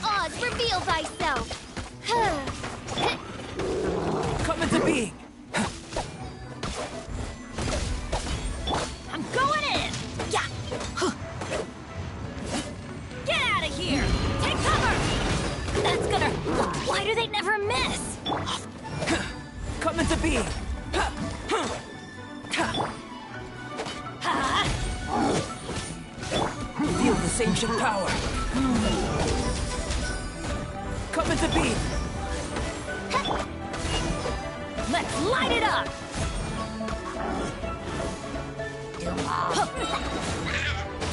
Oz, reveal thyself! Come into being! I'm going in! Yeah! Get out of here! Take cover! That's gonna... Why do they never miss? Come into being! Feel this ancient power! Come into being! Let's light it up!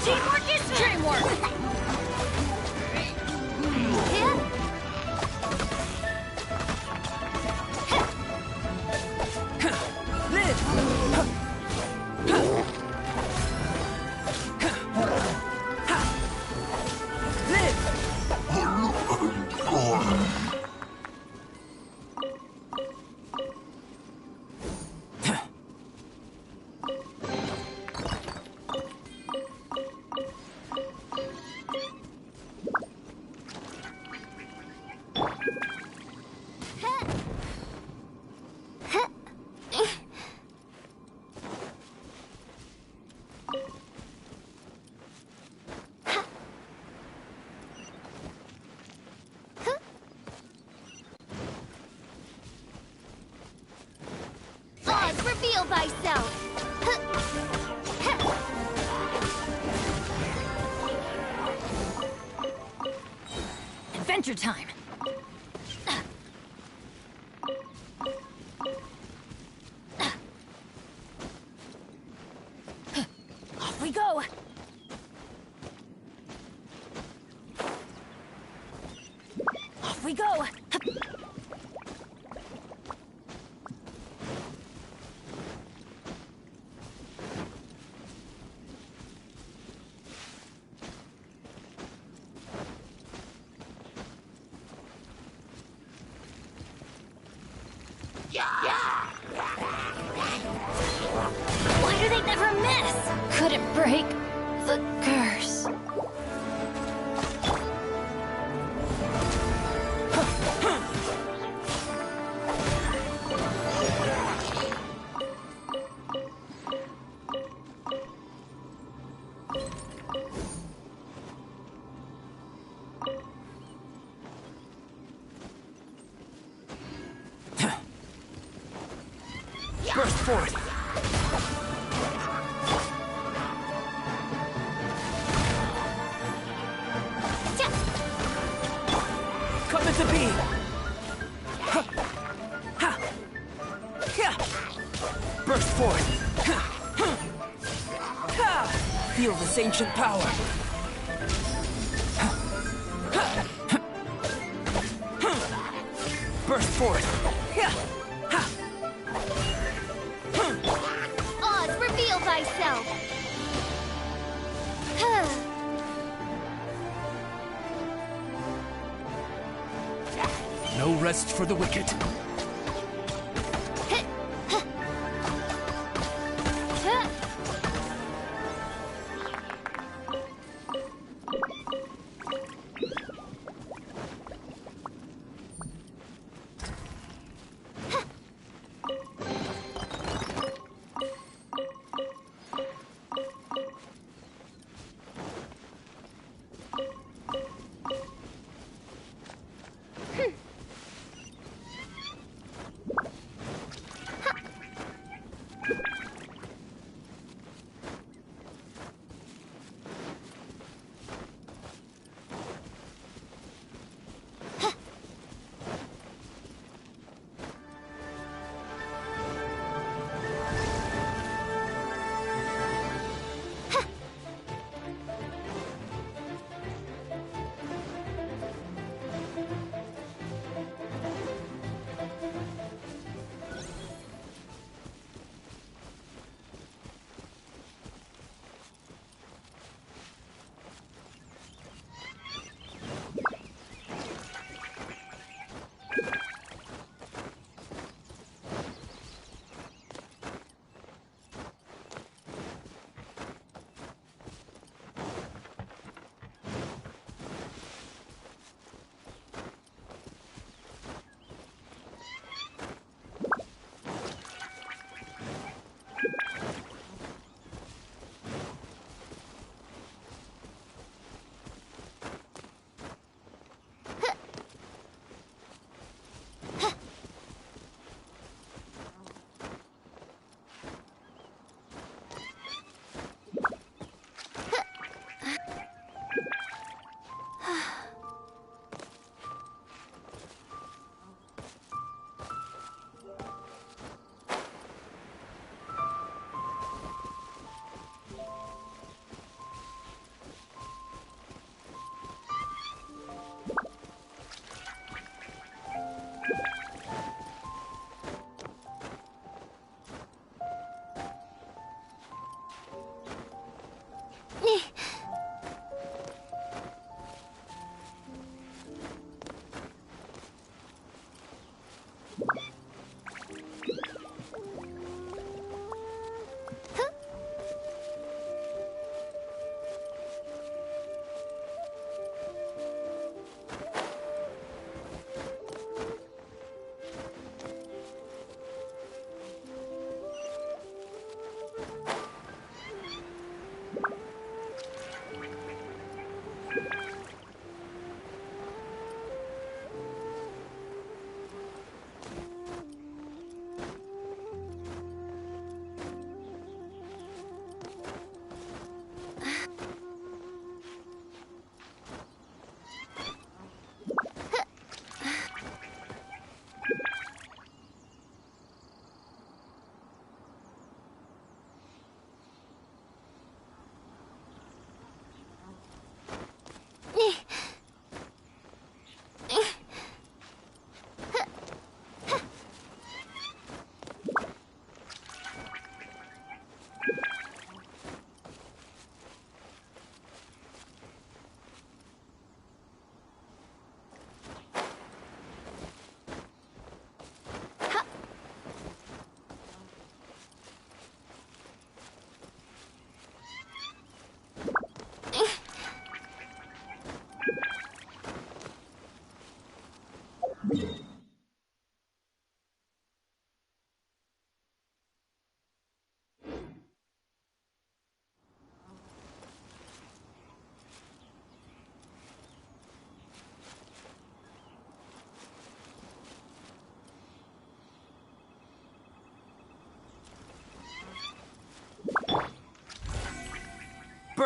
Teamwork is dreamwork! Live! Oz, reveal thyself! Adventure time! Off we go! Off we go! Why do they never miss? Couldn't break the curse. Burst forth! Come into being! Burst forth! Feel this ancient power! Burst forth! Oz, reveal thyself! No rest for the wicked.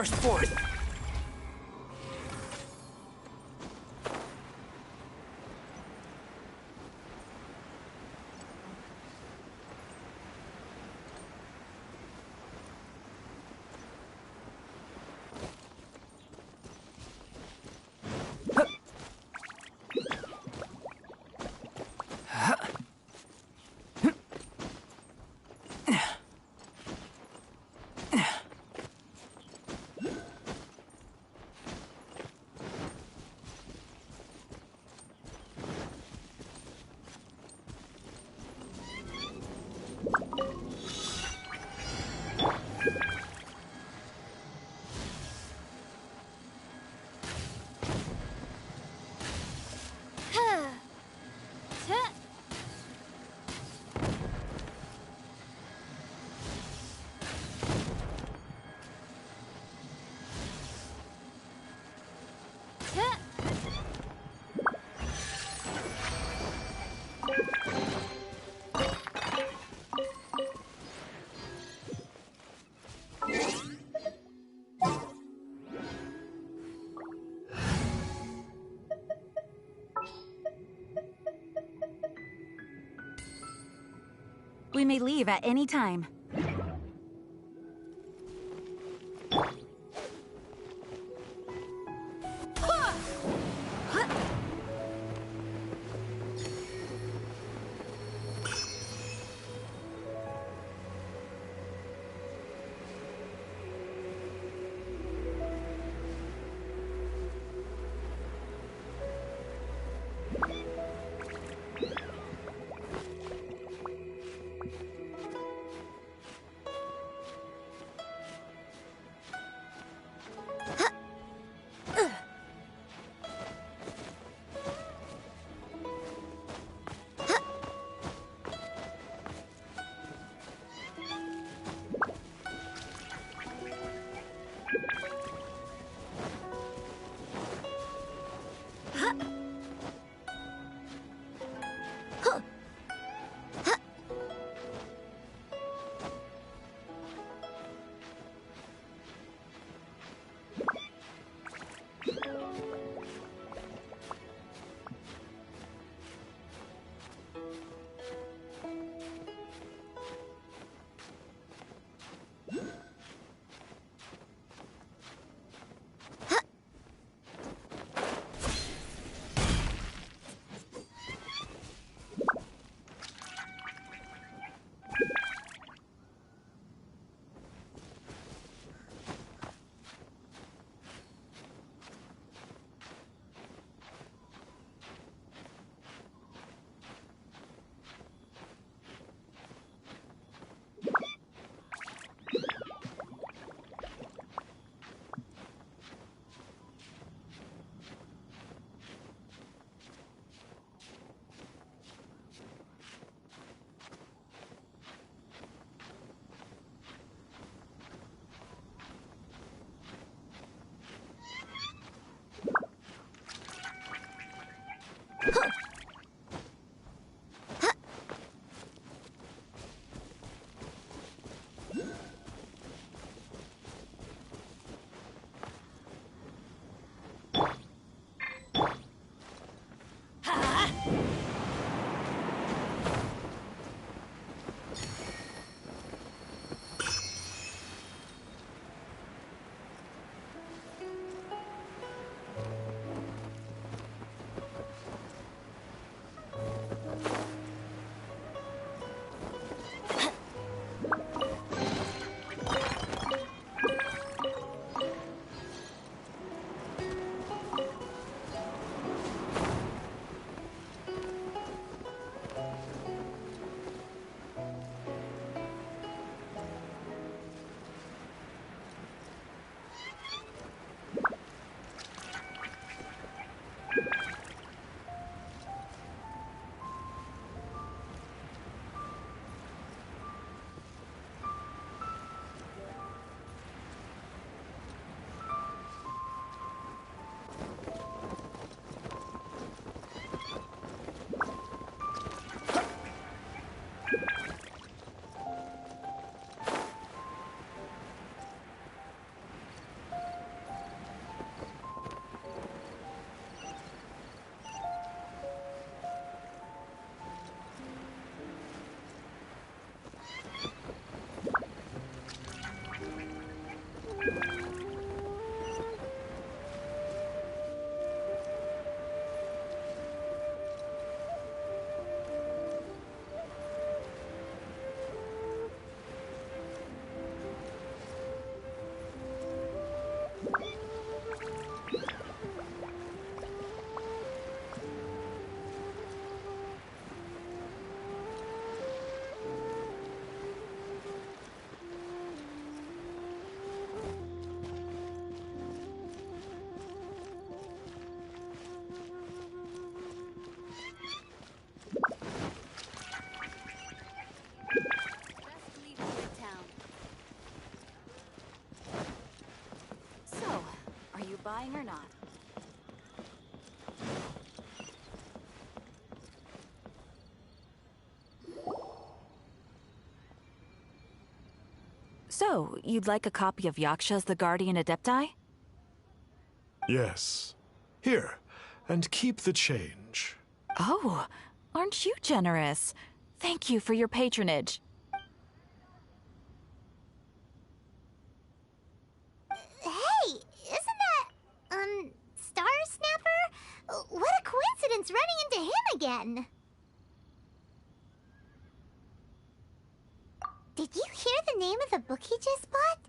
burst forth. We may leave at any time. buying or not? So, you'd like a copy of Yaksha's The Guardian Adepti? Yes. Here, and keep the change. Oh, aren't you generous? Thank you for your patronage. Hey, isn't that, Star Snapper? What a coincidence running into him again. Did you hear the name of the book he just bought?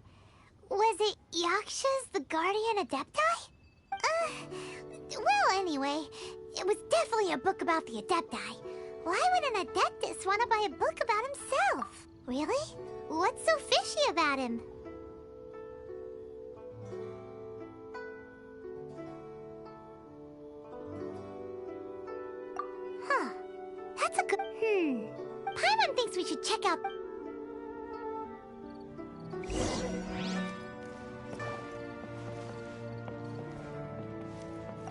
Was it Yaksha's The Guardian Adepti? Well, anyway, it was definitely a book about the Adepti. Why would an Adeptus want to buy a book about himself? Really? What's so fishy about him? Huh. That's a good... Paimon thinks we should check out...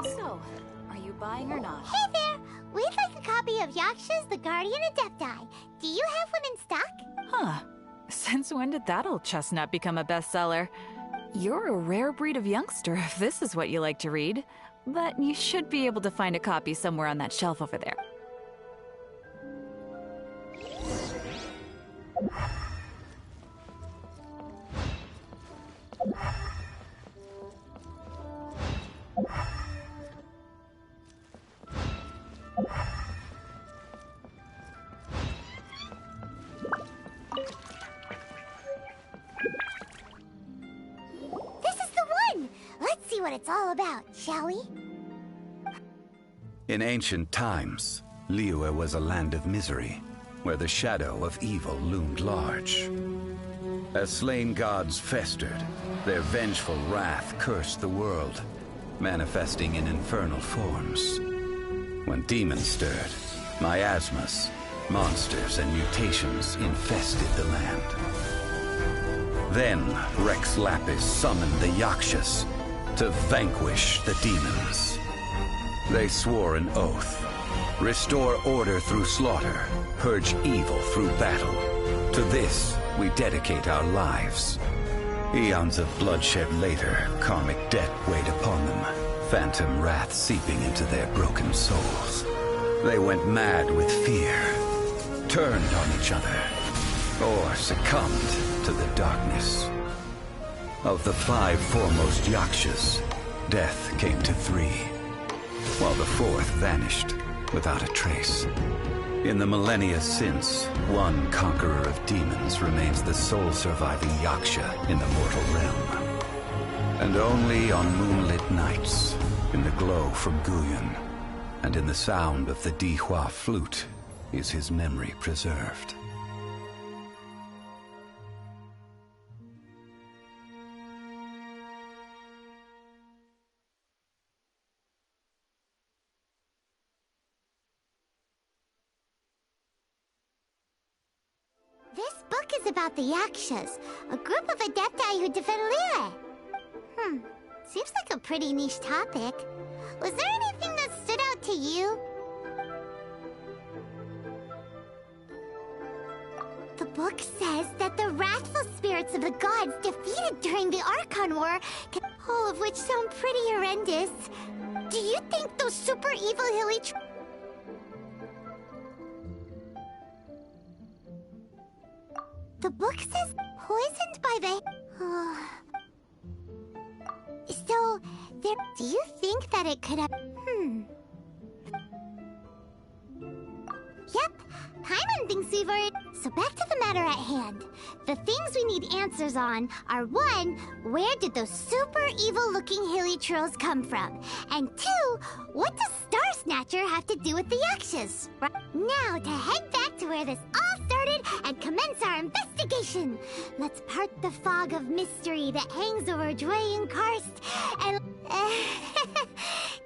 So, are you buying or not? Hey there! We'd like a copy of Yaksha's The Guardian Adepti. Do you have one in stock? Huh. Since when did that old chestnut become a bestseller? You're a rare breed of youngster if this is what you like to read. But you should be able to find a copy somewhere on that shelf over there. What it's all about, shall we? In ancient times, Liyue was a land of misery, where the shadow of evil loomed large. As slain gods festered, their vengeful wrath cursed the world, manifesting in infernal forms. When demons stirred, miasmas, monsters, and mutations infested the land. Then Rex Lapis summoned the Yakshas to vanquish the demons. They swore an oath: restore order through slaughter, purge evil through battle. To this, we dedicate our lives. Eons of bloodshed later, karmic debt weighed upon them, phantom wrath seeping into their broken souls. They went mad with fear, turned on each other, or succumbed to the darkness. Of the 5 foremost Yakshas, death came to 3, while the 4th vanished without a trace. In the millennia since, one conqueror of demons remains the sole surviving Yaksha in the mortal realm. And only on moonlit nights, in the glow from Guyon, and in the sound of the Dihua flute, is his memory preserved. This book is about the Yakshas, a group of Adepti who defend Liyue. Seems like a pretty niche topic. Was there anything that stood out to you? The book says that the wrathful spirits of the gods defeated during the Archon War, all of which sound pretty horrendous. Do you think those super evil hilly The book says poisoned by the... So, there... Do you think that it could have... Yep, Paimon thinks we've already... So back to the matter at hand. The things we need answers on are 1, where did those super evil-looking hilly trolls come from? And 2, what does Star Snatcher have to do with the Yakshas? Now to head back to where this all started and commence our investigation. Let's part the fog of mystery that hangs over Dwayne Karst and...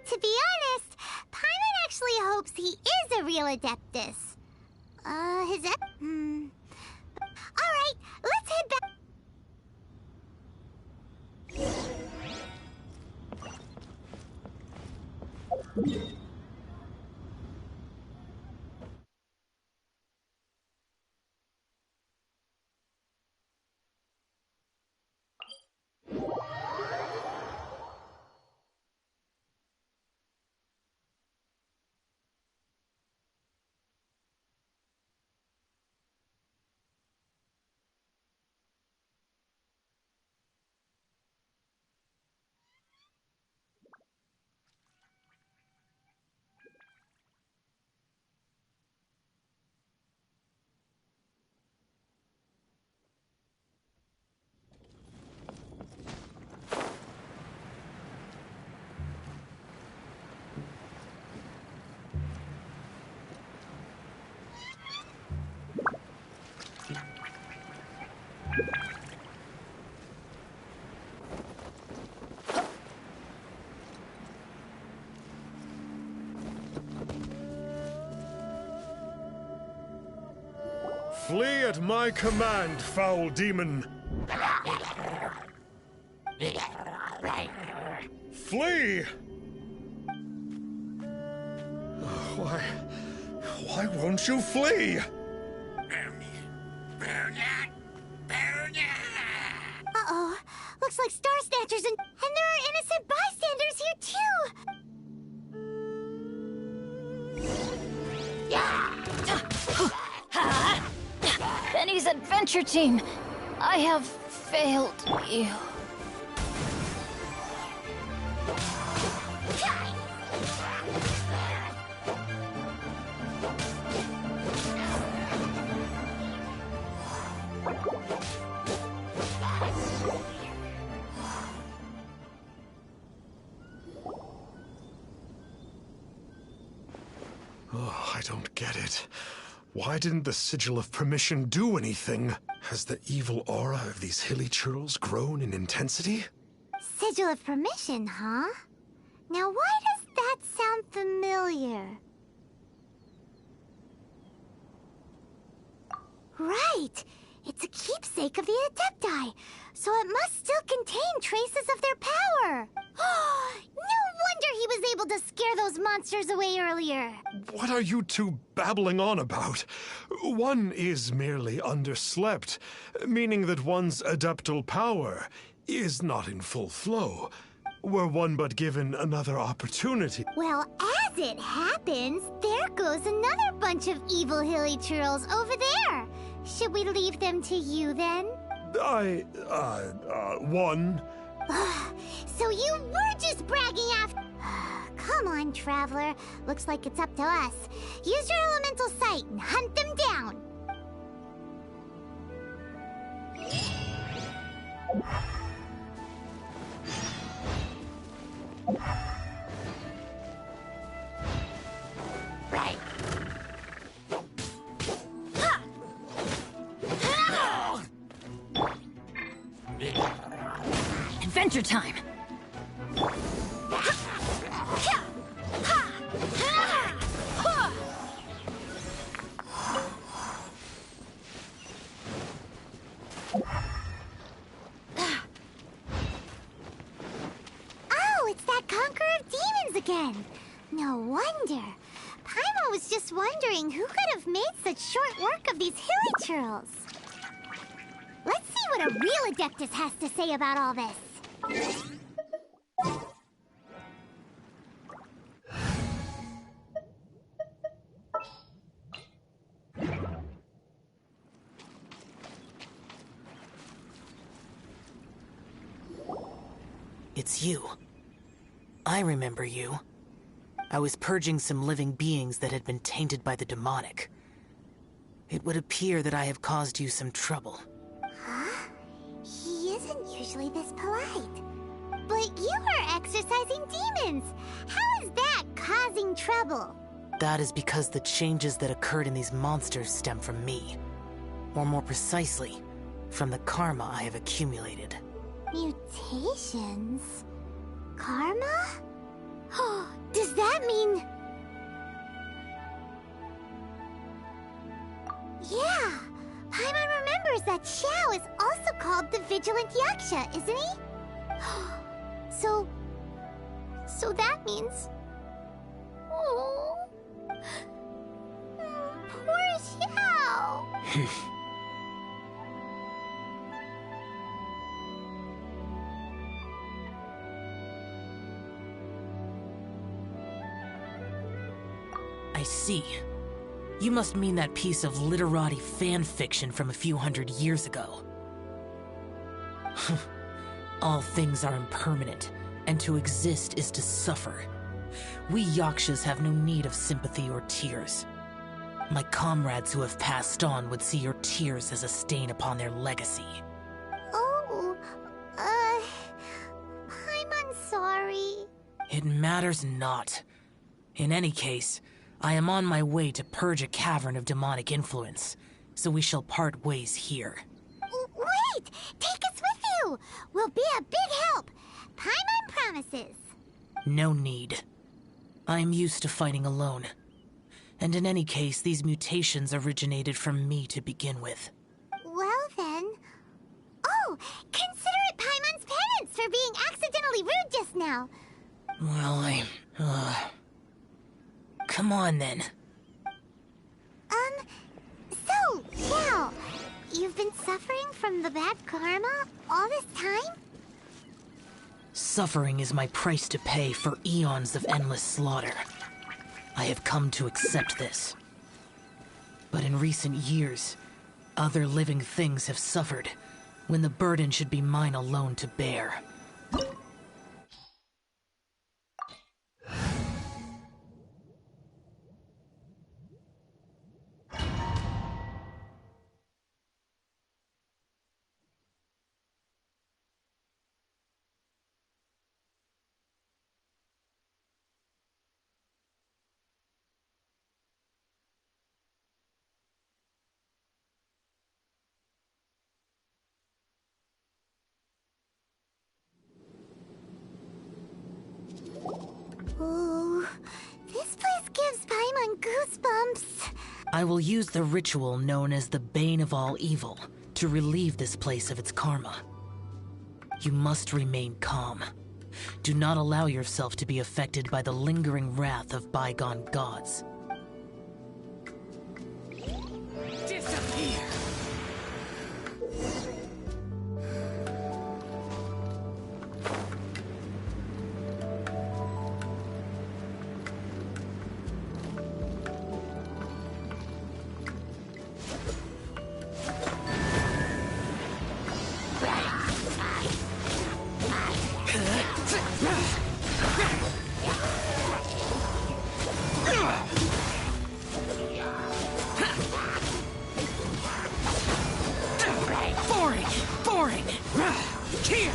To be honest, Paimon actually hopes he is a real Adeptus. Alright, let's head back. Flee at my command, foul demon! Flee! Why won't you flee? Uh-oh. Looks like Star Snatchers and there are innocent bystanders here too! Benny's adventure team, I have failed you. Oh, I don't get it. Why didn't the Sigil of Permission do anything? Has the evil aura of these hilly churls grown in intensity? Sigil of Permission, huh? Now why does that sound familiar? Right! It's a keepsake of the Adepti, so it must still contain traces of their power! No wonder he was able to scare those monsters away earlier! What are you two babbling on about? One is merely underslept, meaning that one's adeptal power is not in full flow. Were one but given another opportunity. Well, as it happens, there goes another bunch of evil hilly churls over there. Should we leave them to you then? One. So you were just bragging after... Come on, Traveler. Looks like it's up to us. Use your elemental sight and hunt them down. Right. Adventure time! Oh, it's that Conqueror of Demons again. No wonder. Paimon was just wondering who could have made such short work of these hilly churls. Let's see what a real Adeptus has to say about all this. It's you. I remember you. I was purging some living beings that had been tainted by the demonic. It would appear that I have caused you some trouble. Huh? He isn't usually this polite. But you are exorcising demons. How is that causing trouble? That is because the changes that occurred in these monsters stem from me. Or more precisely, from the karma I have accumulated. Mutations? Karma? Does that mean... Yeah, Paimon remembers that Xiao is also called the Vigilant Yaksha, isn't he? So that means... I see. You must mean that piece of literati fan fiction from a few hundred years ago. All things are impermanent, and to exist is to suffer. We Yakshas have no need of sympathy or tears. My comrades who have passed on would see your tears as a stain upon their legacy. Oh, I'm sorry. It matters not. In any case, I am on my way to purge a cavern of demonic influence, so we shall part ways here. Wait! Take us with you! We'll be a big help! Paimon promises. No need. I am used to fighting alone. And in any case, these mutations originated from me to begin with. Well then... Oh! Consider it Paimon's penance for being accidentally rude just now. Well, Come on, then. So, Xiao, you've been suffering from the bad karma all this time? Suffering is my price to pay for eons of endless slaughter. I have come to accept this. But in recent years, other living things have suffered, when the burden should be mine alone to bear. Ooh, this place gives Paimon goosebumps. I will use the ritual known as the Bane of All Evil to relieve this place of its karma. You must remain calm. Do not allow yourself to be affected by the lingering wrath of bygone gods. Disappear! Boring! Here!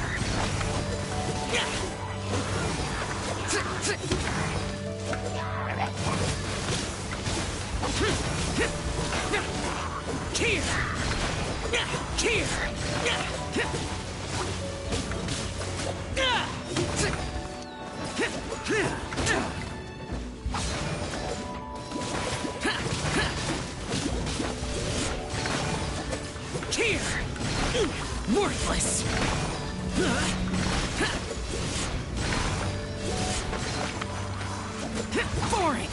Worthless! Boring!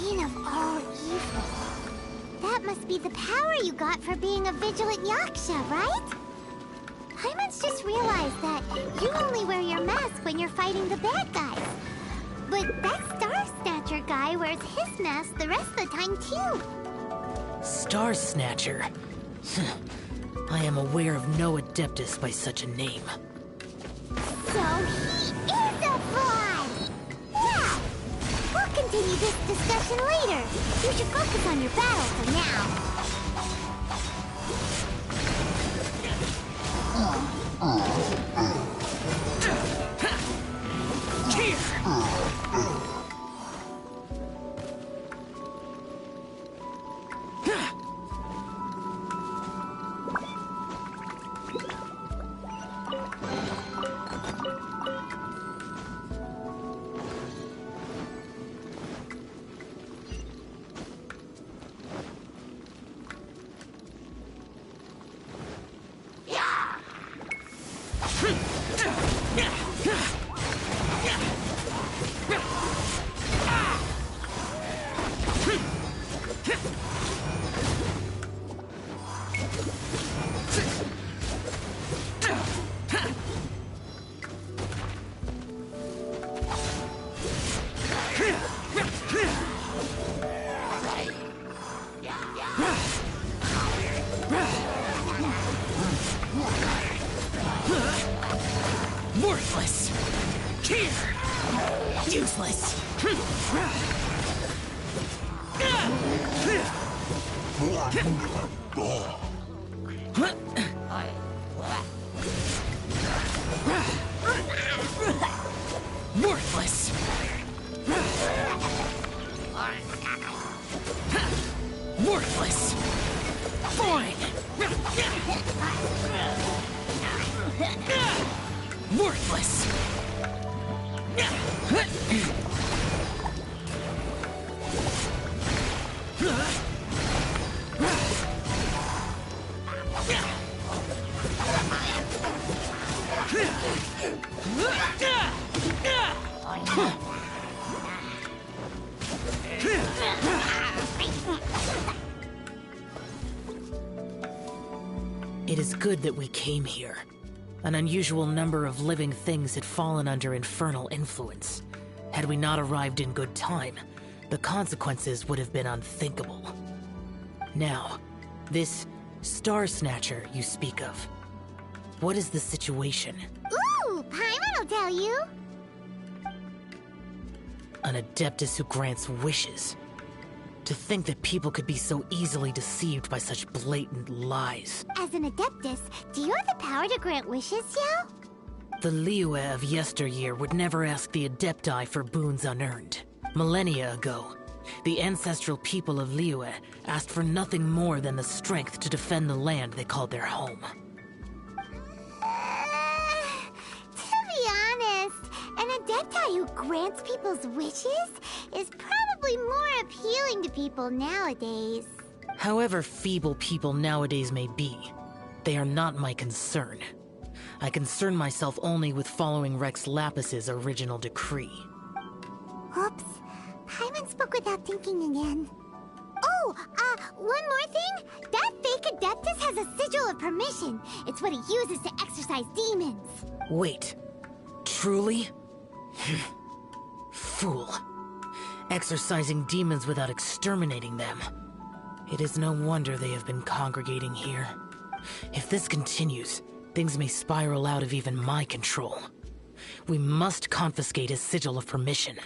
Bane of all evil. That must be the power you got for being a vigilant Yaksha, right? Paimon's just realized that you only wear your mask when you're fighting the bad guys. But that Star Snatcher guy wears his mask the rest of the time, too. Star Snatcher? I am aware of no adeptus by such a name. So he is a fraud! Now, we'll continue this discussion later. You should focus on your battle for now. Worthless! Here! Useless! Worthless! Worthless! Fine! Worthless! It is good that we came here. An unusual number of living things had fallen under infernal influence. Had we not arrived in good time, the consequences would have been unthinkable. Now, this Star Snatcher you speak of, what is the situation? Ooh, Paimon will tell you. An Adeptus who grants wishes. To think that people could be so easily deceived by such blatant lies. As an Adeptus, do you have the power to grant wishes, Xiao? The Liyue of yesteryear would never ask the Adepti for boons unearned. Millennia ago, the ancestral people of Liyue asked for nothing more than the strength to defend the land they called their home. To be honest, an Adepti who grants people's wishes is probably more appealing to people nowadays. However feeble people nowadays may be, they are not my concern. I concern myself only with following Rex Lapis's original decree. Oops. Paimon spoke without thinking again. Oh, one more thing. That fake Adeptus has a sigil of permission. It's what he uses to exorcise demons. Wait. Truly? Fool. Exorcising demons without exterminating them. It is no wonder they have been congregating here. If this continues, things may spiral out of even my control. We must confiscate his sigil of permission.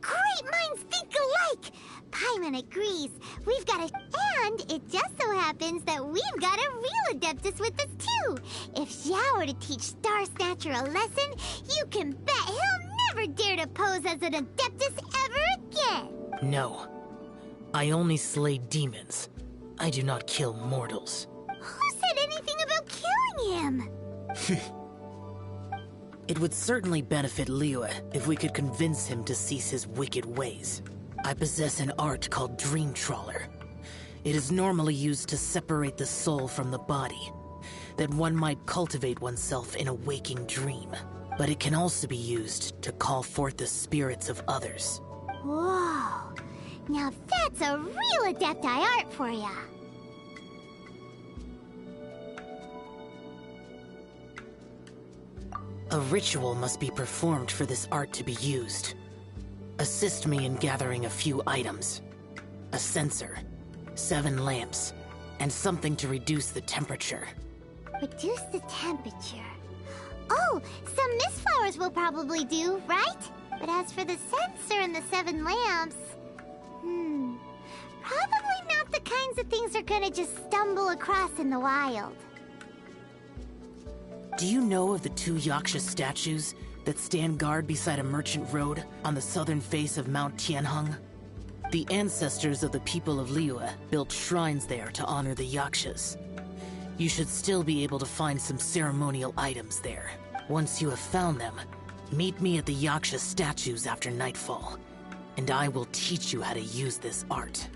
Great minds think alike! Paimon agrees. We've got a... And it just so happens that we've got a real Adeptus with us too. If Xiao were to teach Star Snatcher a lesson, you can bet he'll never dare to pose as an Adeptus ever again. No. I only slay demons. I do not kill mortals. Who said anything about killing him? It would certainly benefit Liyue if we could convince him to cease his wicked ways. I possess an art called Dream Trawler. It is normally used to separate the soul from the body, that one might cultivate oneself in a waking dream. But it can also be used to call forth the spirits of others. Whoa. Now that's a real Adepti art for ya. A ritual must be performed for this art to be used. Assist me in gathering a few items. A censer, 7 lamps, and something to reduce the temperature. Reduce the temperature. Oh, some mist flowers will probably do, right? But as for the censer and the 7 lamps... probably not the kinds of things they're gonna just stumble across in the wild. Do you know of the 2 Yaksha statues that stand guard beside a merchant road on the southern face of Mount Tianheng? The ancestors of the people of Liyue built shrines there to honor the Yakshas. You should still be able to find some ceremonial items there. Once you have found them, meet me at the Yaksha statues after nightfall, and I will teach you how to use this art.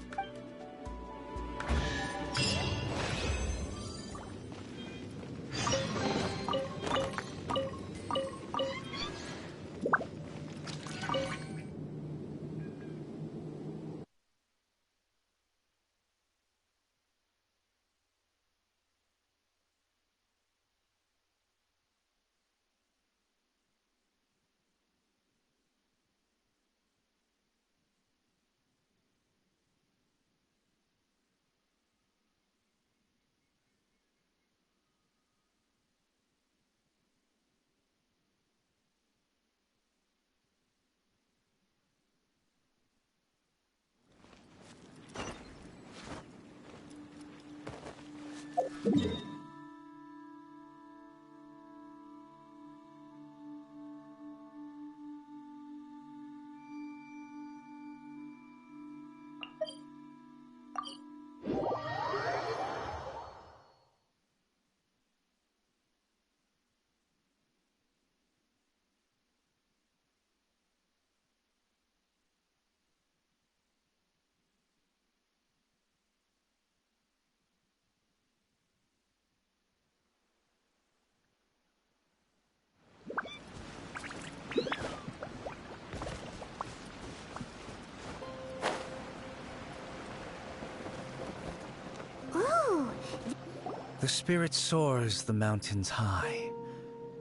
The spirit soars the mountains high,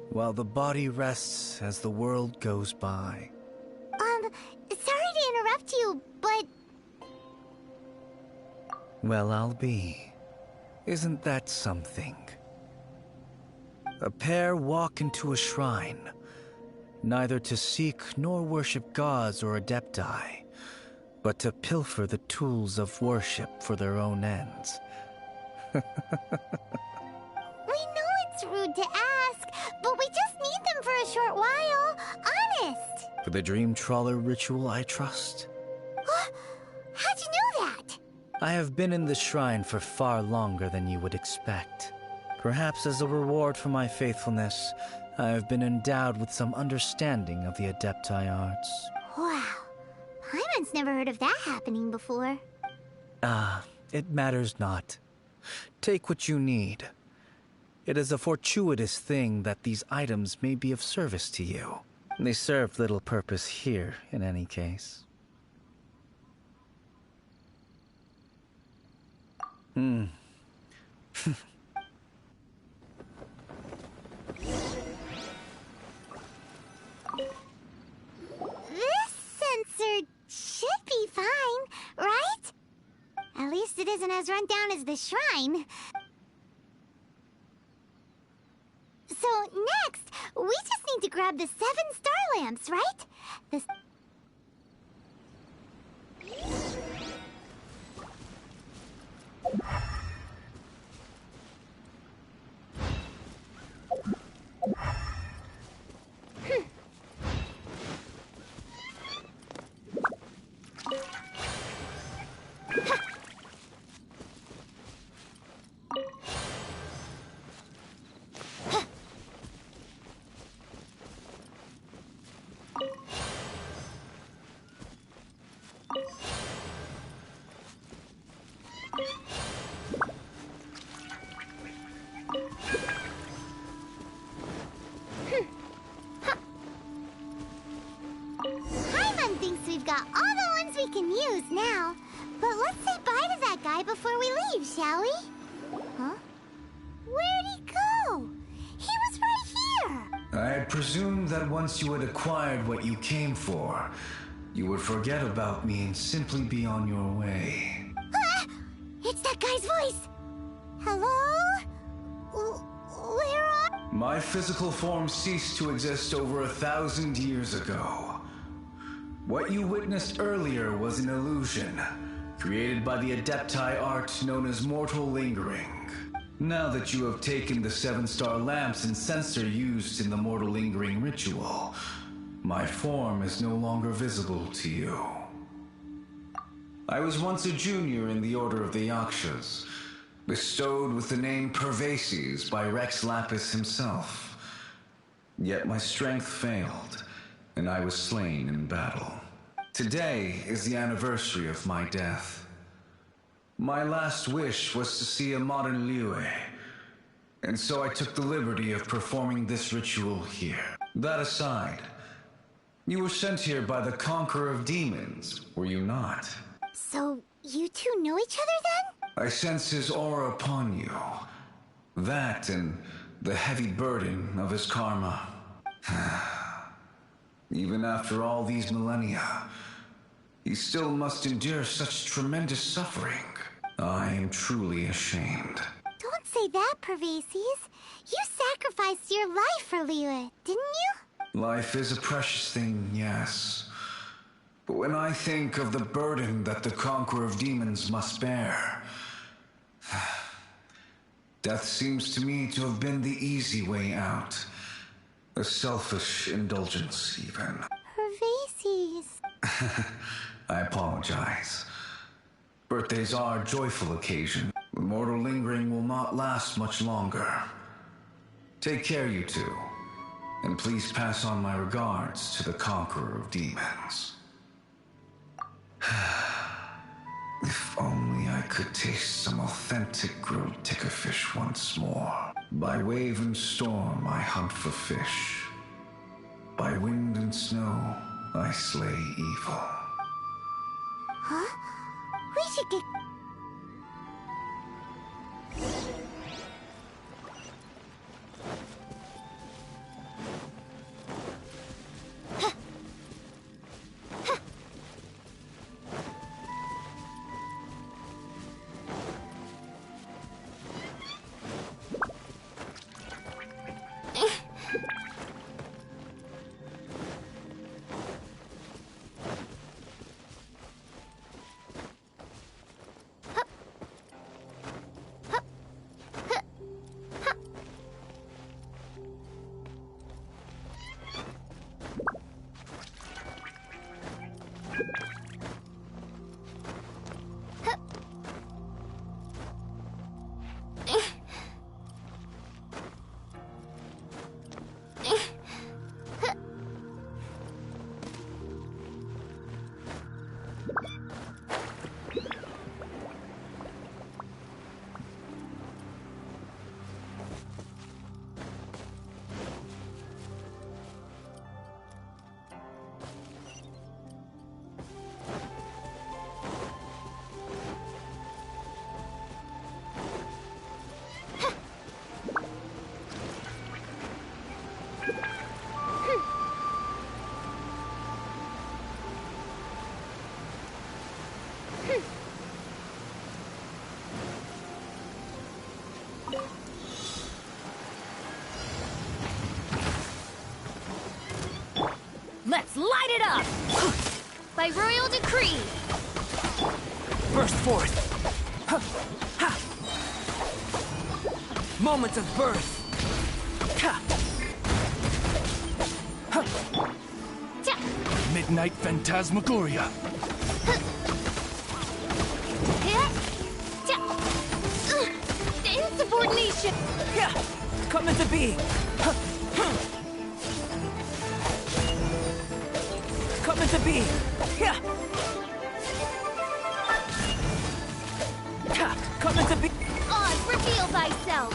while the body rests as the world goes by. Sorry to interrupt you, but... Well, I'll be. Isn't that something? A pair walk into a shrine, neither to seek nor worship gods or adepti, but to pilfer the tools of worship for their own ends. We know it's rude to ask, but we just need them for a short while. Honest. For the Dream Trawler ritual, I trust. How'd you know that? I have been in the shrine for far longer than you would expect. Perhaps as a reward for my faithfulness, I have been endowed with some understanding of the Adepti arts. Wow. Paimon's never heard of that happening before. It matters not. Take what you need. It is a fortuitous thing that these items may be of service to you. They serve little purpose here, in any case. This sensor should be fine, right? At least it isn't as run down as the shrine. So next, we just need to grab the 7 star lamps, right? Paimon thinks we've got all the ones we can use now. But let's say bye to that guy before we leave, shall we? Huh? Where'd he go? He was right here. I had presumed that once you had acquired what you came for, you would forget about me and simply be on your way. Ah! It's that guy's voice. Hello? Where are... My physical form ceased to exist over 1,000 years ago. What you witnessed earlier was an illusion, created by the Adepti art known as mortal lingering. Now that you have taken the 7-star lamps and sensor used in the mortal lingering ritual, my form is no longer visible to you. I was once a junior in the Order of the Yakshas, bestowed with the name Pervases by Rex Lapis himself. Yet my strength failed, and I was slain in battle. Today is the anniversary of my death. My last wish was to see a modern Liyue, and so I took the liberty of performing this ritual here. That aside, you were sent here by the Conqueror of Demons, were you not? So, you two know each other then? I sense his aura upon you. That and the heavy burden of his karma. Even after all these millennia, he still must endure such tremendous suffering. I am truly ashamed. Don't say that, Pervases. You sacrificed your life for Liyue, didn't you? Life is a precious thing, yes. But when I think of the burden that the Conqueror of Demons must bear, Death seems to me to have been the easy way out. A selfish indulgence, even. Hervaces. I apologize. Birthdays are a joyful occasion. Mortal lingering will not last much longer. Take care, you two. And please pass on my regards to the conqueror of demons. If only I could taste some authentic grilled tickerfish once more. By wave and storm I hunt for fish. By wind and snow I slay evil. Huh? We should get... Let's light it up! By royal decree! Burst forth! Ha! Ha! Moments of birth! Ha! Ha! Midnight Phantasmagoria! Insubordination! Yeah! Come into being! Ha! Come into being! Yeah! Come into being! On, reveal thyself!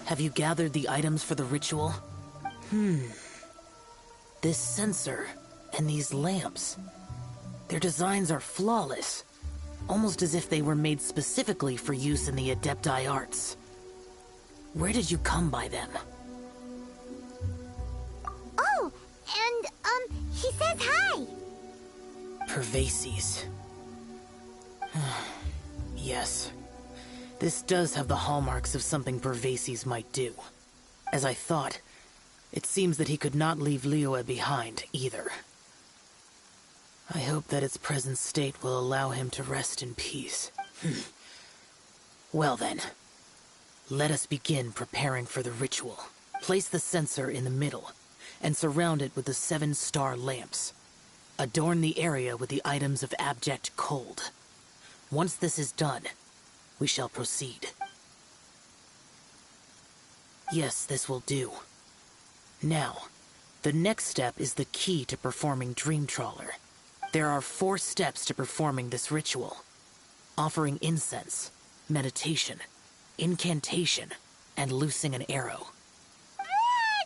Have you gathered the items for the ritual? This censer and these lamps. Their designs are flawless, almost as if they were made specifically for use in the Adepti arts. Where did you come by them? Oh, and, he says hi! Pervases. Yes. This does have the hallmarks of something Pervases might do. As I thought, it seems that he could not leave Liyue behind, either. I hope that its present state will allow him to rest in peace. Well then, let us begin preparing for the ritual. Place the censer in the middle, and surround it with the 7-star lamps. Adorn the area with the items of abject cold. Once this is done, we shall proceed. Yes, this will do. Now, the next step is the key to performing Dream Trawler. There are 4 steps to performing this ritual. Offering incense, meditation, incantation, and loosing an arrow. That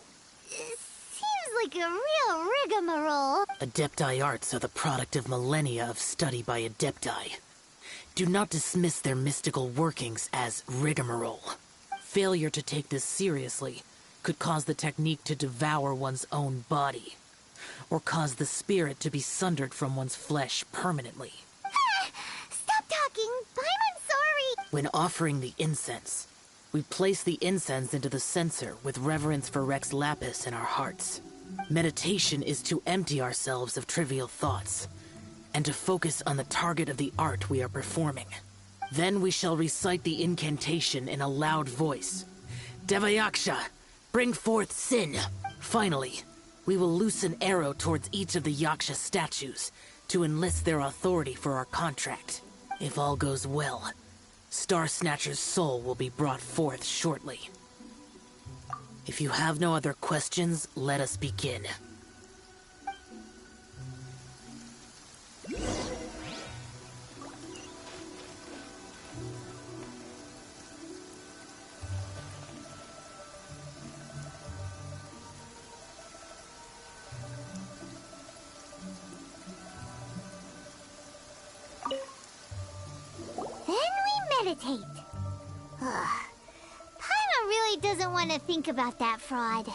seems like a real rigmarole. Adepti arts are the product of millennia of study by Adepti. Do not dismiss their mystical workings as rigmarole. Failure to take this seriously could cause the technique to devour one's own body, or cause the spirit to be sundered from one's flesh permanently. Stop talking! I'm sorry! When offering the incense, we place the incense into the censer with reverence for Rex Lapis in our hearts. Meditation is to empty ourselves of trivial thoughts, and to focus on the target of the art we are performing. Then we shall recite the incantation in a loud voice. Devayaksha, bring forth sin! Finally, we will loose an arrow towards each of the Yaksha statues to enlist their authority for our contract. If all goes well, Star Snatcher's soul will be brought forth shortly. If you have no other questions, let us begin. Meditate. Paimon really doesn't want to think about that fraud.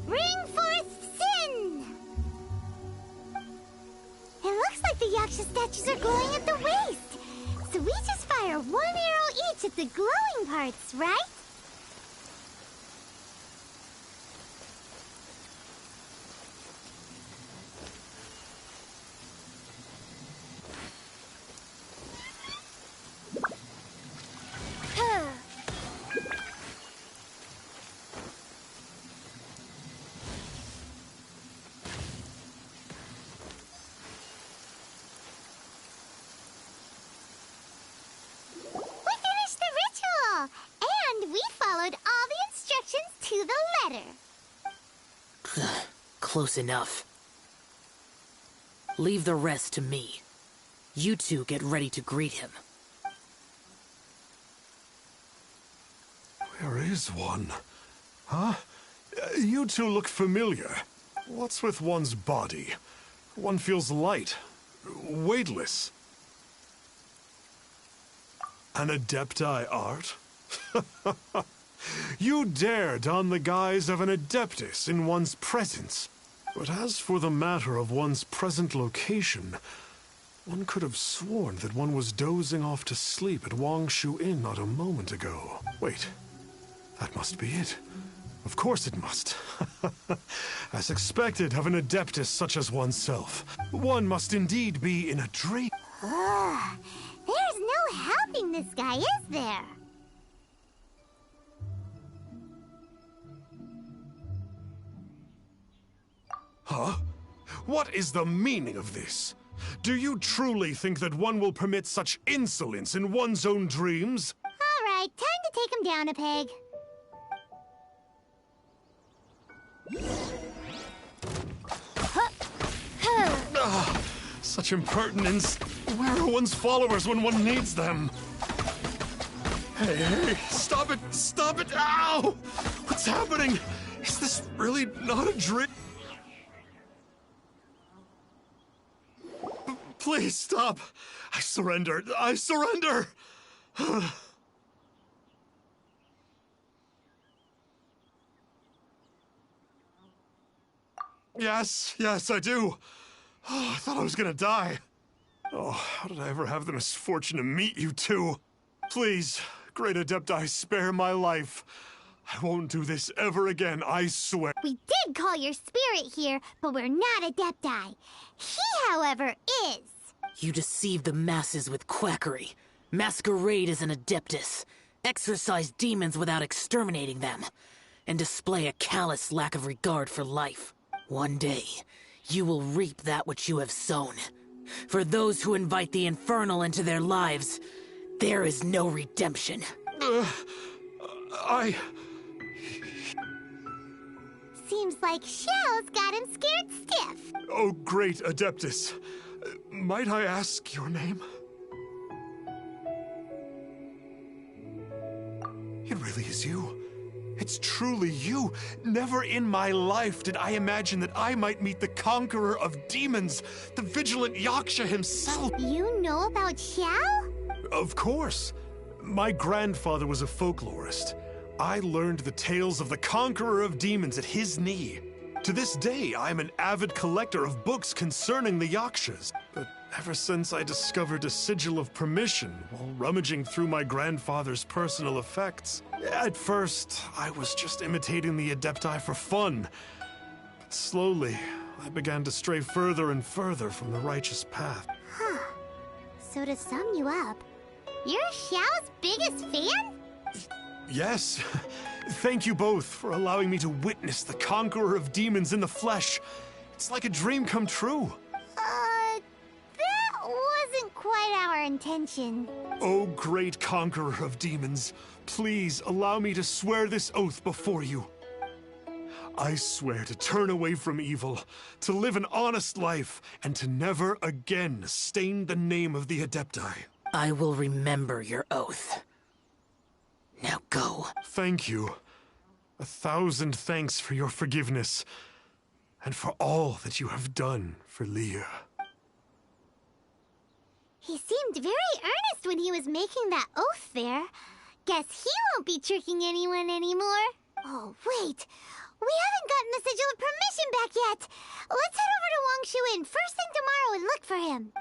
Bring forth sin! It looks like the Yaksha statues are glowing at the waist. So we just fire 1 arrow each at the glowing parts, right? Close enough. Leave the rest to me. You two get ready to greet him. Where is one? Huh? You two look familiar. What's with one's body? One feels light, weightless. An Adepti art? You dare don the guise of an Adeptus in one's presence. But as for the matter of one's present location, one could have sworn that one was dozing off to sleep at Wangshu Inn not a moment ago. Wait, that must be it. Of course it must. As expected of an Adeptus such as oneself, one must indeed be in a dream. There's no helping this guy, is there? Huh? What is the meaning of this? Do you truly think that one will permit such insolence in one's own dreams? All right, time to take him down a peg. Such impertinence. Where are one's followers when one needs them? Hey, stop it! Stop it! Ow! What's happening? Is this really not a dream? Please stop! I surrender! I surrender! Yes, I do. Oh, I thought I was gonna die. Oh, how did I ever have the misfortune to meet you two? Please, Great Adepti, spare my life. I won't do this ever again, I swear. We did call your spirit here, but we're not Adepti. He, however, is. You deceive the masses with quackery, masquerade as an Adeptus, exorcise demons without exterminating them, and display a callous lack of regard for life. One day, you will reap that which you have sown. For those who invite the infernal into their lives, there is no redemption. Seems like Xiao's got him scared stiff. Oh, great Adeptus. Might I ask your name? It really is you. It's truly you. Never in my life did I imagine that I might meet the conqueror of demons, the vigilant Yaksha himself. You know about Xiao? Of course. My grandfather was a folklorist. I learned the tales of the conqueror of demons at his knee. To this day, I'm an avid collector of books concerning the Yakshas. But ever since I discovered a sigil of permission while rummaging through my grandfather's personal effects, at first, I was just imitating the Adepti for fun. But slowly, I began to stray further and further from the righteous path. Huh. So to sum you up, you're Xiao's biggest fan? Yes. Thank you both for allowing me to witness the conqueror of demons in the flesh. It's like a dream come true. That wasn't quite our intention. Oh, great conqueror of demons, please allow me to swear this oath before you. I swear to turn away from evil, to live an honest life, and to never again stain the name of the Adepti. I will remember your oath. Now go. Thank you. 1,000 thanks for your forgiveness, and for all that you have done for Leah. He seemed very earnest when he was making that oath there. Guess he won't be tricking anyone anymore. Oh, wait. We haven't gotten the sigil of permission back yet. Let's head over to Wang Shuin first thing tomorrow and look for him.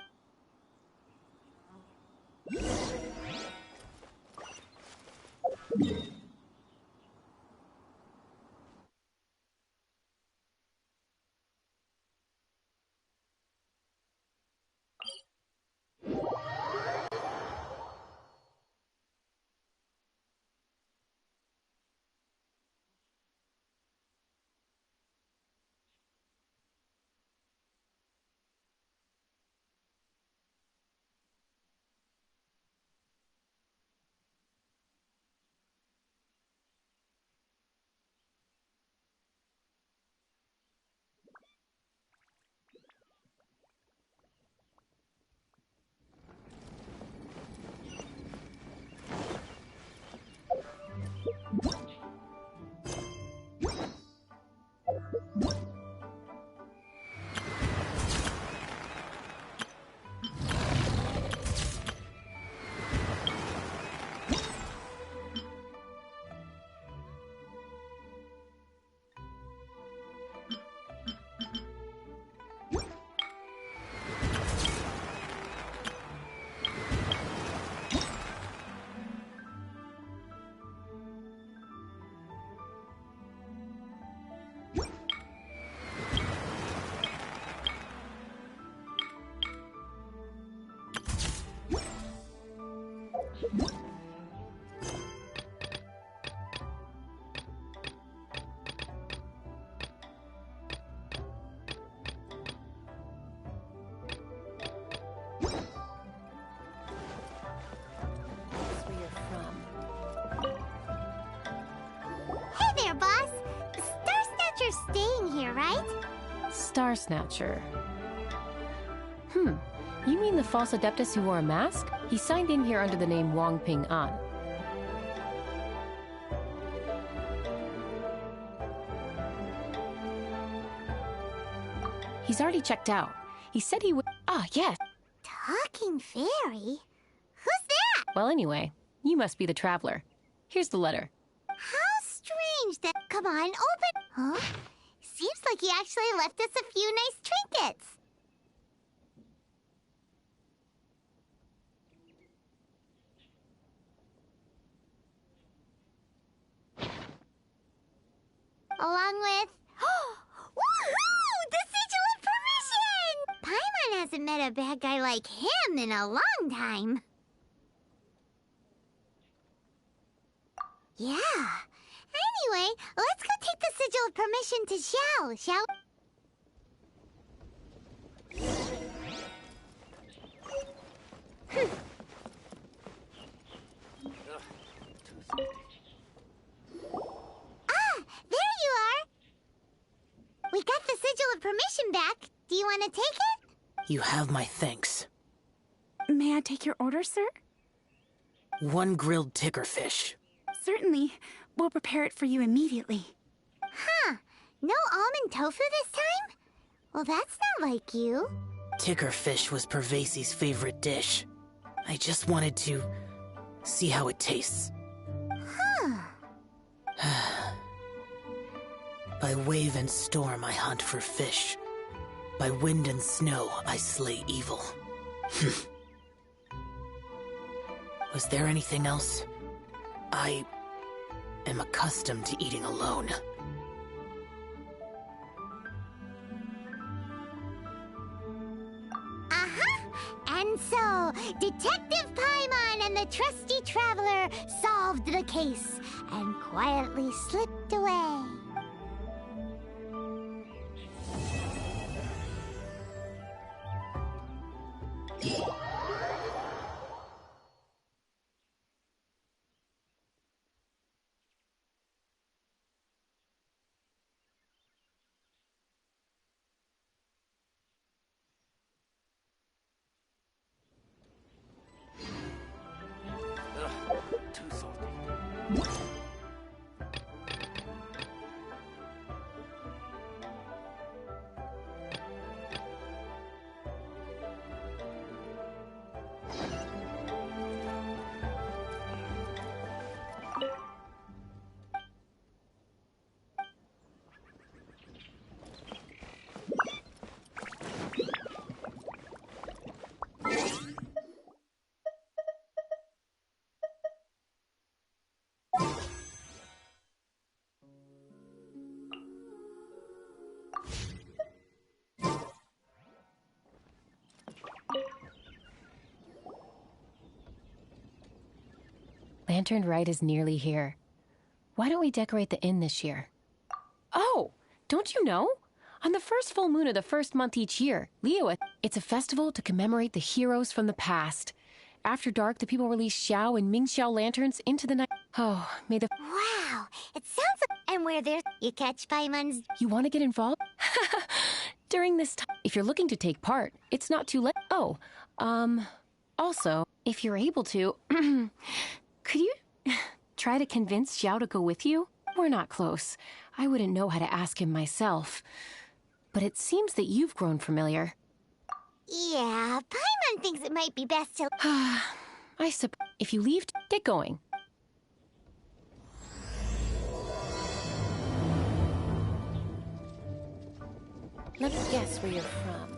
you're staying here, right? Star Snatcher. You mean the false Adeptus who wore a mask? He signed in here under the name Wang Ping An. He's already checked out. He said he would. Ah, yes. Talking fairy? Who's that? Well, anyway, you must be the traveler. Here's the letter. How strange that. Come on, open. Huh? Seems like he actually left us a few nice trinkets. Along with... Woohoo! The Sigil of Permission! Paimon hasn't met a bad guy like him in a long time. Yeah. Anyway, let's go take the Sigil of Permission to Xiao, shall there you are! We got the Sigil of Permission back. Do you want to take it? You have my thanks. May I take your order, sir? 1 grilled tickerfish. Certainly. We'll prepare it for you immediately. Huh. No almond tofu this time? Well, that's not like you. Tickerfish was Pervasi's favorite dish. I just wanted to see how it tastes. Huh. By wave and storm I hunt for fish. By wind and snow I slay evil. Was there anything else? I am accustomed to eating alone. And so, Detective Paimon and the trusty traveler solved the case and quietly slipped away. Too salty. Lantern Rite is nearly here. Why don't we decorate the inn this year? Oh, don't you know? On the first full moon of the first month each year, Leo, it's a festival to commemorate the heroes from the past. After dark, the people release Xiao and Ming Xiao lanterns into the night. Oh, may the... Wow, it sounds like... And where there's... You catch Paimon's... You want to get involved? During this time, if you're looking to take part, it's not too late. Oh, also, if you're able to, could you try to convince Xiao to go with you? We're not close. I wouldn't know how to ask him myself. But it seems that you've grown familiar. Yeah, Paimon thinks it might be best to... I suppose. If you leave, get going. Let me guess where you're from.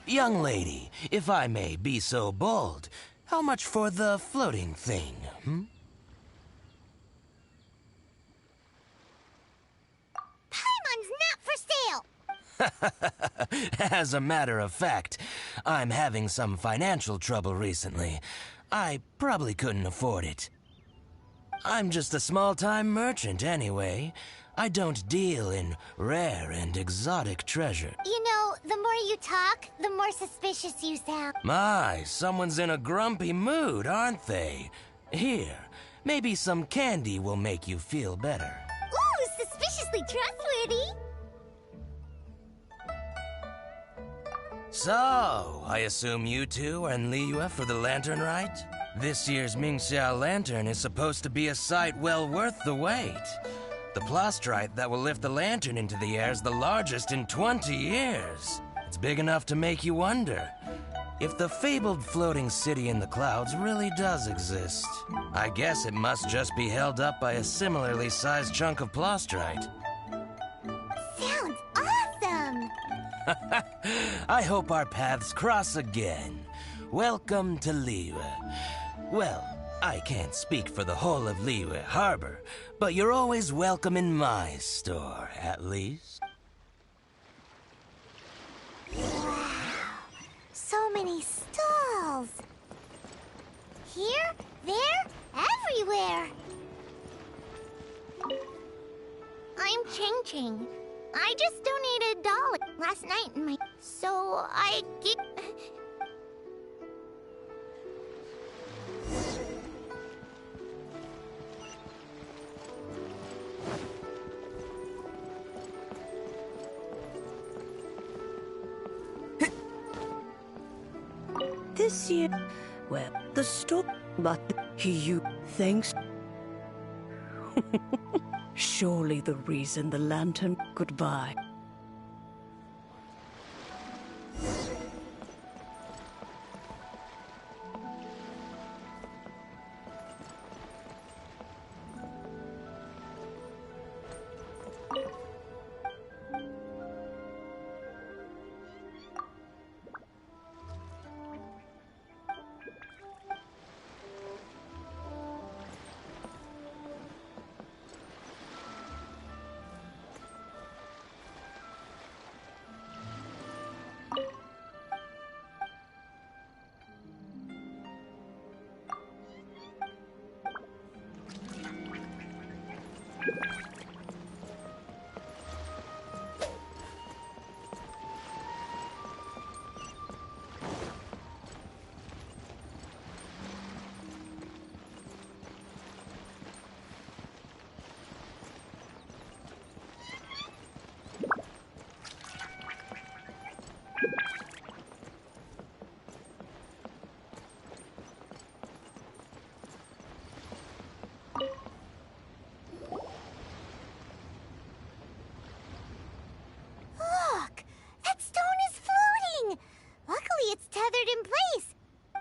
Young lady, if I may be so bold, how much for the floating thing, Paimon's not for sale! As a matter of fact, I'm having some financial trouble recently. I probably couldn't afford it. I'm just a small-time merchant anyway. I don't deal in rare and exotic treasure. You know, the more you talk, the more suspicious you sound. My, someone's in a grumpy mood, aren't they? Here, maybe some candy will make you feel better. Ooh, suspiciously trustworthy! So, I assume you two are in Liyue for the lantern rite? This year's Xiao lantern is supposed to be a sight well worth the wait. The plastrite that will lift the lantern into the air is the largest in 20 years. It's big enough to make you wonder if the fabled floating city in the clouds really does exist. I guess it must just be held up by a similarly sized chunk of plastrite. Sounds awesome! I hope our paths cross again. Welcome to Liyue. Well, I can't speak for the whole of Liyue Harbor, but you're always welcome in my store, at least. Wow, so many stalls. Here, there, everywhere. I'm Ching Ching. I just donated $1 last night in my... So I get... This year, well, the store, but you thanks. Surely the reason the lantern goodbye.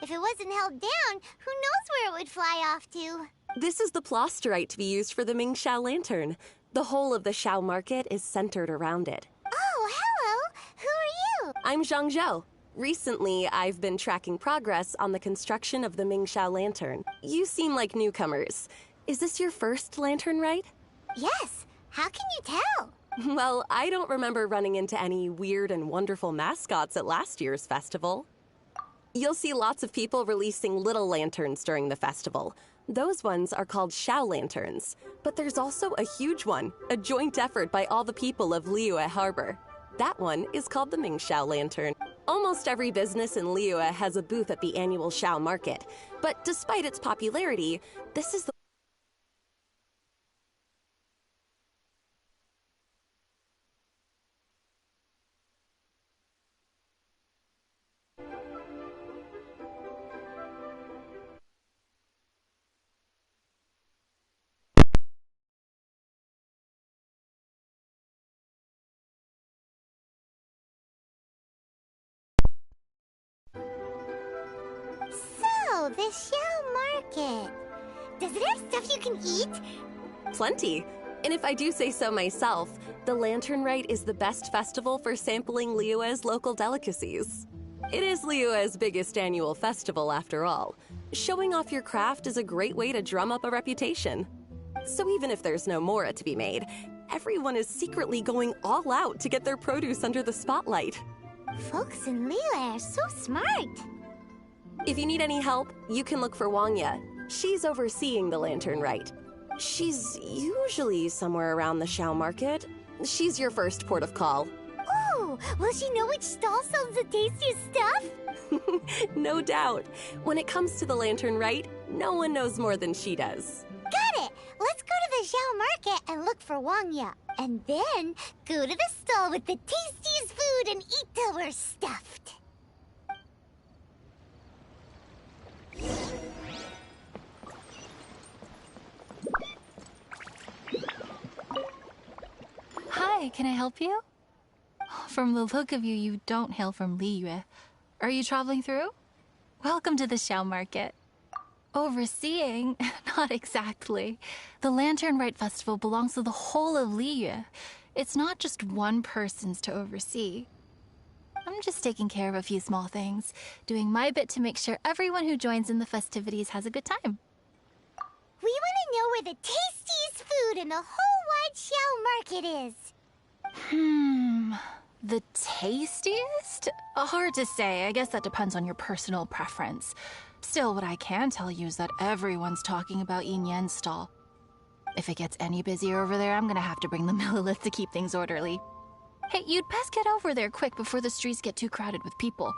If it wasn't held down, who knows where it would fly off to? This is the plasterite to be used for the Xiao lantern. The whole of the Xiao market is centered around it. Oh, hello! Who are you? I'm Zhang Zhou. Recently, I've been tracking progress on the construction of the Xiao lantern. You seem like newcomers. Is this your first lantern rite? Yes. How can you tell? Well, I don't remember running into any weird and wonderful mascots at last year's festival. You'll see lots of people releasing little lanterns during the festival. Those ones are called Xiao lanterns. But there's also a huge one, a joint effort by all the people of Liyue Harbor. That one is called the Xiao lantern. Almost every business in Liyue has a booth at the annual Xiao market. But despite its popularity, this is the So, the Xiao market. Does it have stuff you can eat? Plenty. And if I do say so myself, the Lantern Rite is the best festival for sampling Liyue's local delicacies. It is Liyue's biggest annual festival, after all. Showing off your craft is a great way to drum up a reputation. So even if there's no mora to be made, everyone is secretly going all out to get their produce under the spotlight. Folks in Liyue are so smart. If you need any help, you can look for Wangya. She's overseeing the Lantern Rite. She's usually somewhere around the Xiao market. She's your first port of call. Ooh, will she know which stall sells the tastiest stuff? No doubt. When it comes to the Lantern Rite, no one knows more than she does. Got it! Let's go to the Xiao market and look for Wangya. And then go to the stall with the tastiest food and eat till we're stuffed. Hi, can I help you? From the look of you, you don't hail from Liyue. Are you traveling through? Welcome to the Xiao market. Overseeing? Not exactly. The Lantern Rite Festival belongs to the whole of Liyue. It's not just one person's to oversee. I'm just taking care of a few small things, doing my bit to make sure everyone who joins in the festivities has a good time. We want to know where the tastiest food in the whole wide Xiao market is. The tastiest? Hard to say. I guess that depends on your personal preference. Still, what I can tell you is that everyone's talking about Yin Yan's stall. If it gets any busier over there, I'm gonna have to bring the millilith to keep things orderly. Hey, you'd best get over there quick before the streets get too crowded with people.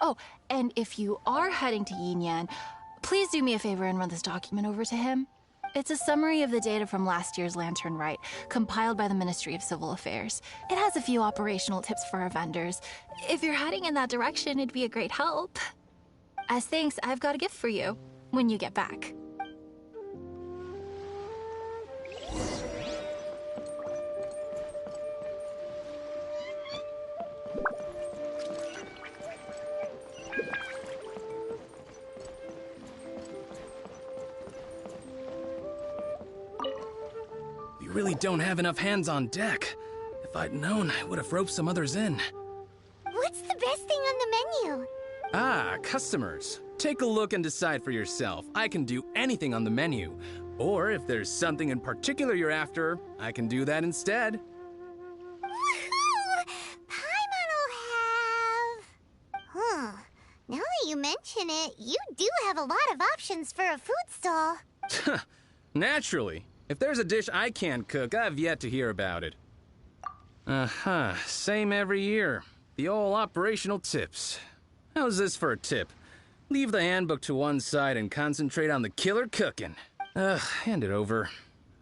Oh, and if you are heading to Yin Yan, please do me a favor and run this document over to him. It's a summary of the data from last year's Lantern Rite, compiled by the Ministry of Civil Affairs. It has a few operational tips for our vendors. If you're heading in that direction, it'd be a great help. As thanks, I've got a gift for you when you get back. We really don't have enough hands on deck. If I'd known, I would have roped some others in. What's the best thing on the menu? Ah, customers. Take a look and decide for yourself. I can do anything on the menu. Or if there's something in particular you're after, I can do that instead. Woohoo! Paimon will have... Now that you mention it, you do have a lot of options for a food stall. Naturally. If there's a dish I can't cook, I've yet to hear about it. Same every year. The old operational tips. How's this for a tip? Leave the handbook to one side and concentrate on the killer cooking. Hand it over.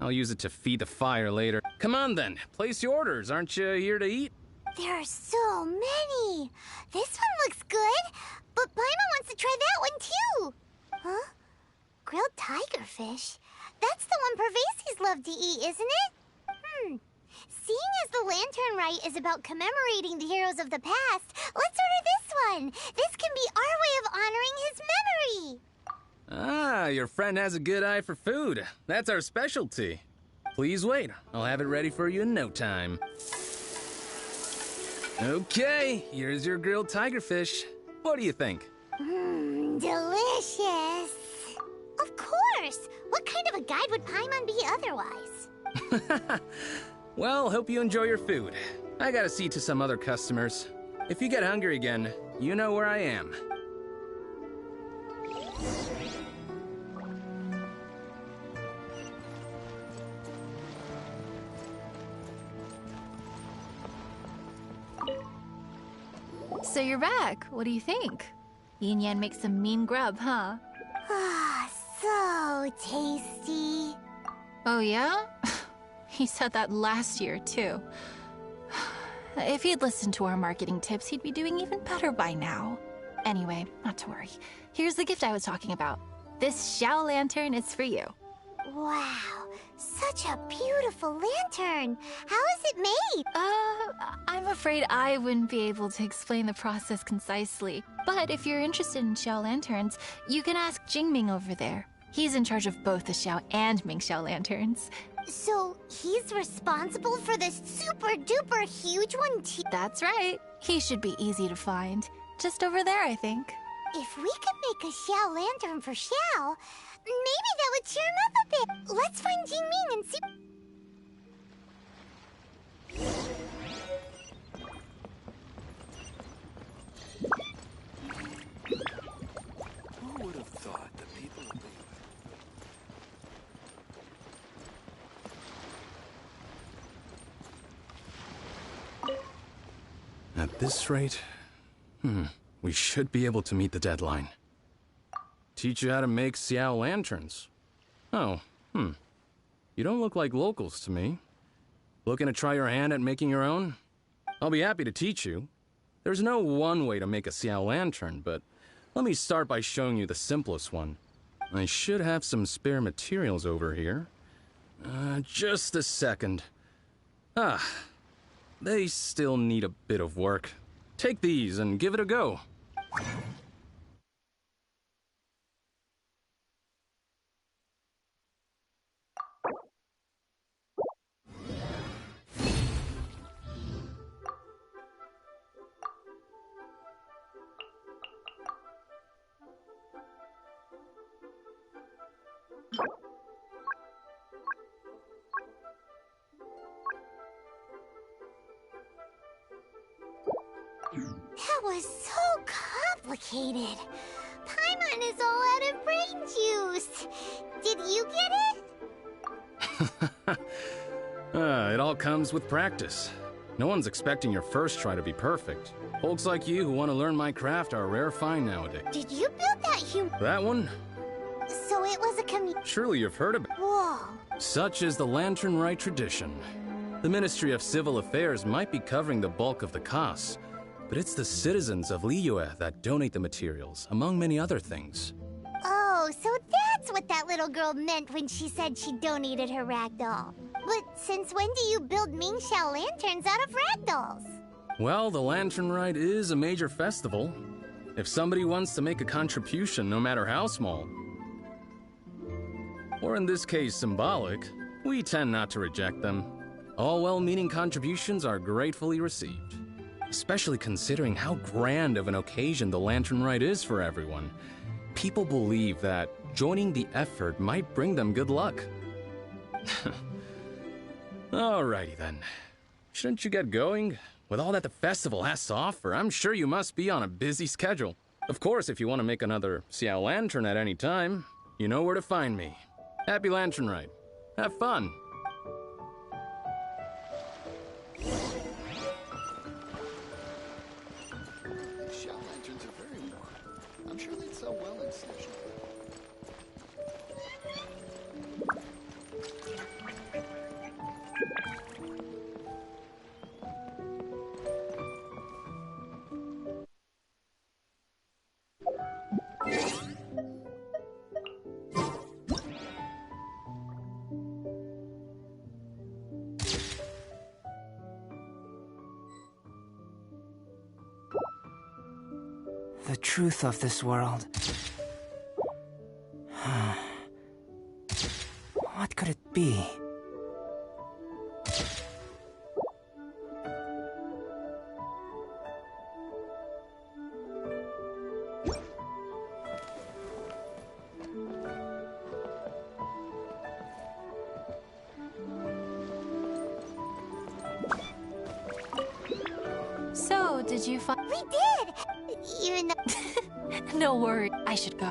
I'll use it to feed the fire later. Come on then, place your orders. Aren't you here to eat? There are so many. This one looks good, but Paimon wants to try that one too. Huh? Grilled tigerfish? That's the one Pervases love to eat, isn't it? Seeing as the Lantern Rite is about commemorating the heroes of the past, let's order this one. This can be our way of honoring his memory. Ah, your friend has a good eye for food. That's our specialty. Please wait. I'll have it ready for you in no time. Okay, here's your grilled tigerfish. What do you think? Delicious. Of course. What kind of a guide would Paimon be otherwise? Well, hope you enjoy your food. I gotta see to some other customers. If you get hungry again, you know where I am. So you're back. What do you think? Yin Yan makes some mean grub, huh? Ah, so tasty. Oh, yeah? He said that last year, too. If he'd listened to our marketing tips, he'd be doing even better by now. Anyway, not to worry. Here's the gift I was talking about. This Xiao lantern is for you. Wow, such a beautiful lantern. How is it made? I'm afraid I wouldn't be able to explain the process concisely. But if you're interested in Xiao lanterns, you can ask Jingming over there. He's in charge of both the Xiao and Mingxiao lanterns. So he's responsible for this super duper huge one too? That's right. He should be easy to find. Just over there, I think. If we could make a Xiao lantern for Xiao, maybe that would cheer him up a bit. Let's find Jingming and see... Who would have thought the people of the... At this rate, we should be able to meet the deadline. Teach you how to make Xiao lanterns. Oh, You don't look like locals to me. Looking to try your hand at making your own? I'll be happy to teach you. There's no one way to make a Xiao lantern, but let me start by showing you the simplest one. I should have some spare materials over here. Just a second. They still need a bit of work. Take these and give it a go. That was so complicated. Paimon is all out of brain juice. Did you get it? It all comes with practice. No one's expecting your first try to be perfect. Folks like you who want to learn my craft are a rare find nowadays. Did you build that human? That one? So it was a Surely you've heard of it. Whoa. Such is the Lantern Rite tradition. The Ministry of Civil Affairs might be covering the bulk of the costs, but it's the citizens of Liyue that donate the materials, among many other things. Oh, so that's what that little girl meant when she said she donated her ragdoll. But since when do you build Mingxiao lanterns out of ragdolls? Well, the Lantern Rite is a major festival. If somebody wants to make a contribution, no matter how small, or in this case symbolic, we tend not to reject them. All well-meaning contributions are gratefully received, especially considering how grand of an occasion the Lantern Rite is for everyone. People believe that joining the effort might bring them good luck. Alrighty then. Shouldn't you get going? With all that the festival has to offer, I'm sure you must be on a busy schedule. Of course, if you want to make another Xiao lantern at any time, you know where to find me. Happy Lantern Rite. Have fun. Xiao lanterns are very warm. I'm sure they'd sell well in stationery. The truth of this world. What could it be? Did you find... We did! Even though... No worry, I should go.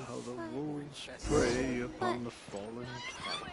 How the wolves prey upon the fallen tiger.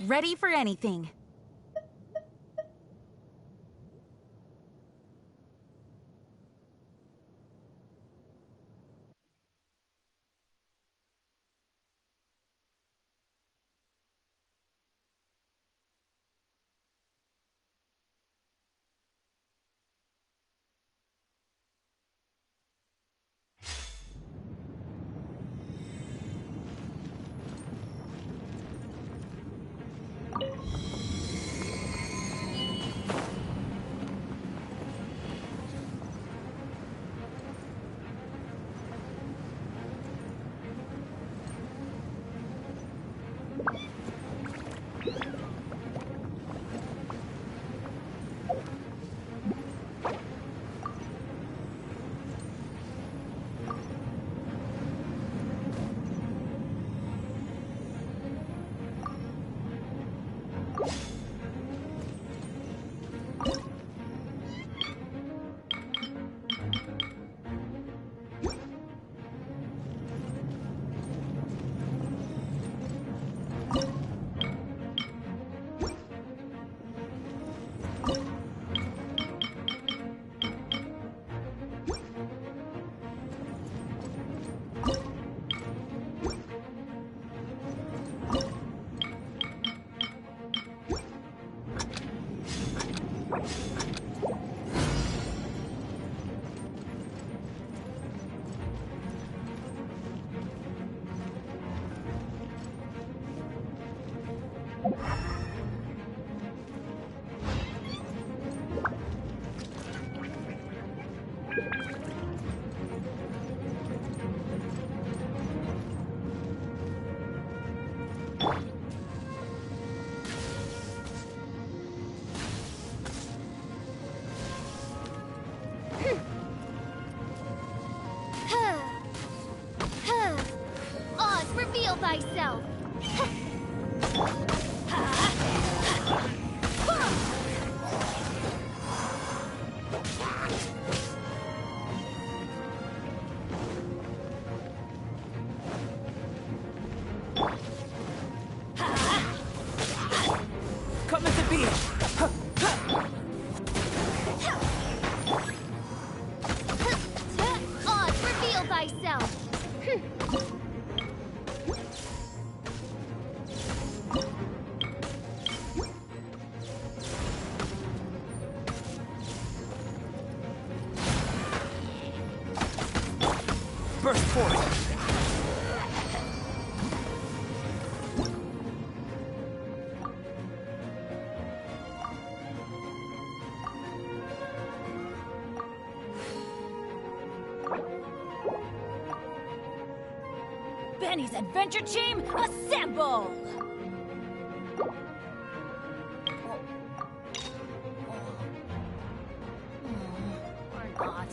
Ready for anything. Oz, reveal thyself! Come at the beach! Oz, reveal thyself! Burst forth! Benny's adventure team, assemble! Or not.